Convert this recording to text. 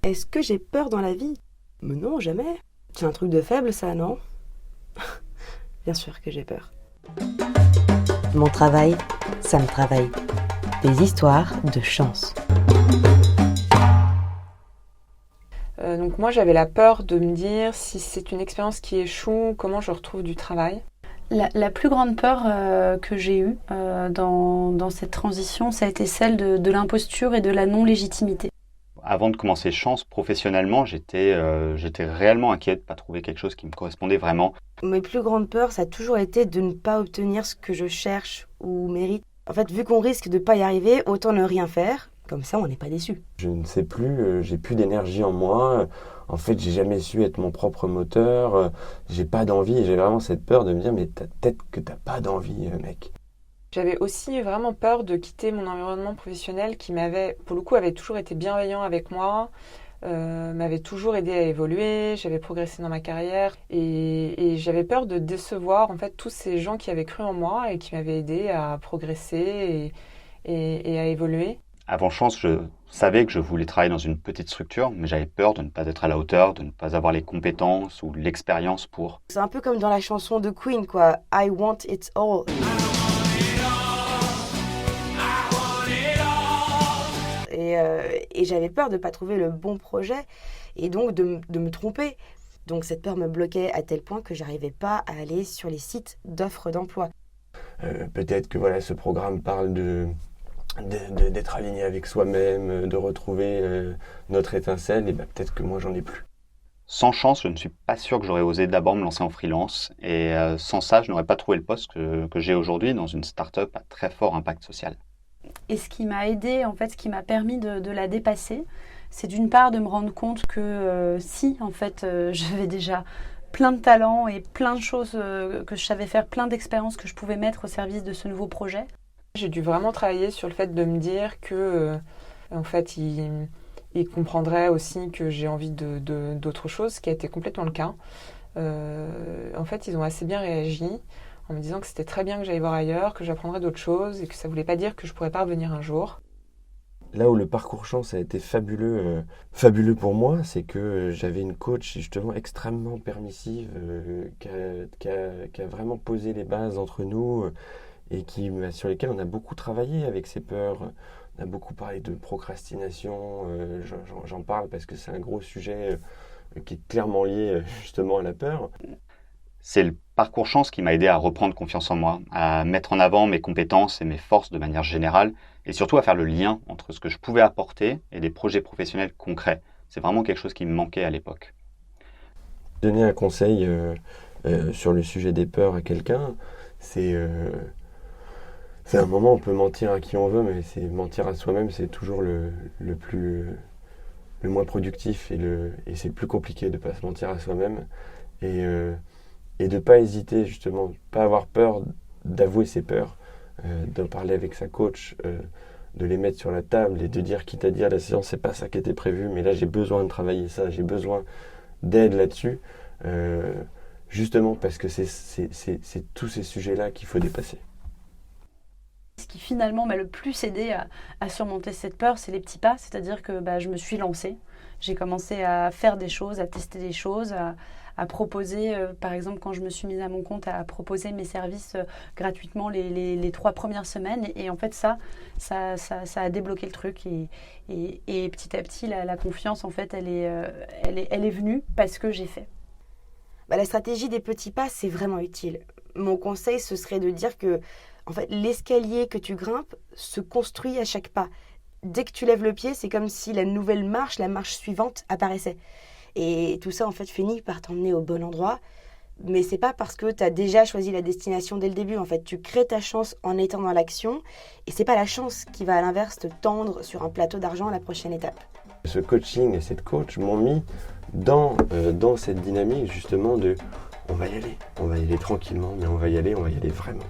Est-ce que j'ai peur dans la vie? Mais non, jamais. C'est un truc de faible, ça, non? Bien sûr que j'ai peur. Mon travail, ça me travaille. Des histoires de chance. Donc moi j'avais la peur de me dire si c'est une expérience qui échoue, comment je retrouve du travail. La plus grande peur que j'ai eue dans cette transition, ça a été celle de l'imposture et de la non-légitimité. Avant de commencer Chance, professionnellement, j'étais réellement inquiet de ne pas trouver quelque chose qui me correspondait vraiment. Mes plus grandes peurs, ça a toujours été de ne pas obtenir ce que je cherche ou mérite. En fait, vu qu'on risque de ne pas y arriver, autant ne rien faire. Comme ça, on n'est pas déçu. Je ne sais plus, j'ai plus d'énergie en moi. En fait, j'ai jamais su être mon propre moteur. J'ai pas d'envie et j'ai vraiment cette peur de me dire mais peut-être que t'as pas d'envie, mec. J'avais aussi vraiment peur de quitter mon environnement professionnel qui m'avait, pour le coup, avait toujours été bienveillant avec moi, m'avait toujours aidé à évoluer, j'avais progressé dans ma carrière et j'avais peur de décevoir en fait tous ces gens qui avaient cru en moi et qui m'avaient aidé à progresser et à évoluer. Avant Chance, je savais que je voulais travailler dans une petite structure, mais j'avais peur de ne pas être à la hauteur, de ne pas avoir les compétences ou l'expérience pour. C'est un peu comme dans la chanson de Queen, quoi. I want it all. Et j'avais peur de ne pas trouver le bon projet et donc de me tromper. Donc cette peur me bloquait à tel point que j'arrivais pas à aller sur les sites d'offres d'emploi. Peut-être que voilà, ce programme parle d'être aligné avec soi-même, de retrouver notre étincelle, et ben peut-être que moi j'en ai plus. Sans Chance, je ne suis pas sûr que j'aurais osé d'abord me lancer en freelance et sans ça, je n'aurais pas trouvé le poste que j'ai aujourd'hui dans une start-up à très fort impact social. Et ce qui m'a aidée, en fait, ce qui m'a permis de la dépasser, c'est d'une part de me rendre compte que si, en fait, j'avais déjà plein de talents et plein de choses que je savais faire, plein d'expériences que je pouvais mettre au service de ce nouveau projet. J'ai dû vraiment travailler sur le fait de me dire que, en fait, ils comprendraient aussi que j'ai envie d'autre chose, ce qui a été complètement le cas. En fait, ils ont assez bien réagi en me disant que c'était très bien que j'aille voir ailleurs, que j'apprendrais d'autres choses et que ça ne voulait pas dire que je ne pourrais pas revenir un jour. Là où le parcours Chance a été fabuleux pour moi, c'est que j'avais une coach justement extrêmement permissive qui a vraiment posé les bases entre nous et sur lesquelles on a beaucoup travaillé avec ses peurs. On a beaucoup parlé de procrastination, j'en parle parce que c'est un gros sujet qui est clairement lié justement à la peur. C'est le parcours Chance qui m'a aidé à reprendre confiance en moi, à mettre en avant mes compétences et mes forces de manière générale, et surtout à faire le lien entre ce que je pouvais apporter et des projets professionnels concrets. C'est vraiment quelque chose qui me manquait à l'époque. Donner un conseil sur le sujet des peurs à quelqu'un, c'est un moment où on peut mentir à qui on veut, mais c'est mentir à soi-même, c'est toujours le moins productif et c'est le plus compliqué de ne pas se mentir à soi-même. Et de ne pas hésiter, justement, pas avoir peur d'avouer ses peurs, d'en parler avec sa coach, de les mettre sur la table et de dire quitte à dire à la séance, c'est pas ça qui était prévu, mais là j'ai besoin de travailler ça, j'ai besoin d'aide là-dessus, justement parce que c'est tous ces sujets-là qu'il faut dépasser. Ce qui finalement m'a le plus aidé à surmonter cette peur, c'est les petits pas, c'est-à-dire que je me suis lancée. J'ai commencé à faire des choses, à tester des choses, à proposer, par exemple quand je me suis mise à mon compte, à proposer mes services gratuitement les 3 premières semaines. Et en fait ça a débloqué le truc. Et petit à petit, la confiance, en fait, elle est venue parce que j'ai fait. La stratégie des petits pas, c'est vraiment utile. Mon conseil, ce serait de dire que en fait, l'escalier que tu grimpes se construit à chaque pas. Dès que tu lèves le pied, c'est comme si la nouvelle marche, la marche suivante, apparaissait. Et tout ça, en fait, finit par t'emmener au bon endroit. Mais c'est pas parce que tu as déjà choisi la destination dès le début. En fait, tu crées ta chance en étant dans l'action. Et c'est pas la chance qui va, à l'inverse, te tendre sur un plateau d'argent à la prochaine étape. Ce coaching et cette coach m'ont mis dans cette dynamique, justement, de on va y aller tranquillement, mais on va y aller vraiment.